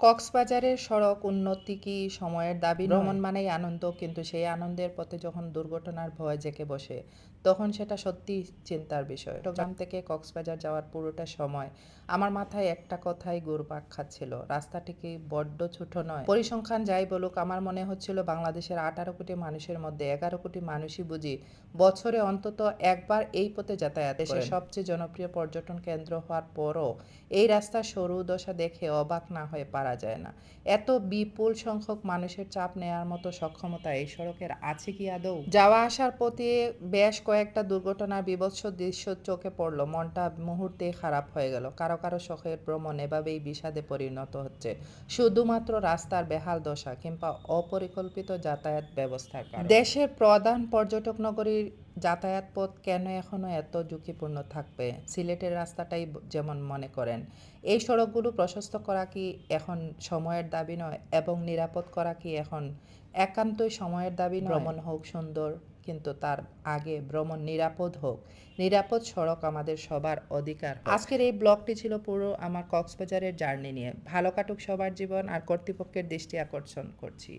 কক্সবাজারের সড়ক উন্নতি কি সময়ের দাবি নয়? ভ্রমণ মানেই আনন্দ, কিন্তু সেই আনন্দের পথে যখন দুর্ঘটনার ভয় জেঁকে বসে, তখন সেটা সত্যিই চিন্তার বিষয়। চট্টগ্রাম থেকে কক্সবাজার যাওয়ার পুরোটা সময় আমার মাথায় একটা কথাই ঘুরপাক খাচ্ছিল, রাস্তাটি কি বড্ড ছোট নয়? পরিসংখ্যান যাই বলুক, আমার মনে হচ্ছিল বাংলাদেশের 18 কোটি মানুষের মধ্যে 11 কোটি মানুষই বুঝি বছরে অন্তত একবার এই পথে যাতায়াত করেন। দেশের সবচেয়ে জনপ্রিয় পর্যটন কেন্দ্র হওয়ার পরও এই রাস্তার সরু দশা দেখে অবাক না হয়ে পারা যায় না। এত বিপুল সংখ্যক মানুষের চাপ নেওয়ার মতো সক্ষমতা এই সড়কের আছে কি আদৌ? যাওয়া আসার পথে বেশ কয়েকটা দুর্ঘটনার বীভৎস দৃশ্য চোখে পড়লো, মনটা মুহূর্তেই খারাপ হয়ে গেল। কারো কারো শখের ভ্রমণ এভাবেই বিষাদে পরিণত হচ্ছে শুধুমাত্র রাস্তার বেহাল দশা কিংবা অপরিকল্পিত যাতায়াত ব্যবস্থার কারণে। দেশের প্রধান পর্যটক নগরীর যাতায়াত পথ কেন এখনও এত ঝুঁকিপূর্ণ থাকবে? সিলেটের রাস্তাটাই যেমন মনে করেন। এই সড়কগুলো প্রশস্ত করা কি এখন সময়ের দাবি নয়, এবং নিরাপদ করা কি এখন একান্তই সময়ের দাবি নয়? ভ্রমণ হোক সুন্দর, কিন্তু তার আগে ভ্রমণ নিরাপদ হোক। নিরাপদ সড়ক আমাদের সবার অধিকার হোক। আজকের এই ব্লগটি ছিল পুরো আমার কক্সবাজারের জার্নি নিয়ে। ভালো কাটুক সবার জীবন, আর কর্তৃপক্ষের দৃষ্টি আকর্ষণ করছি।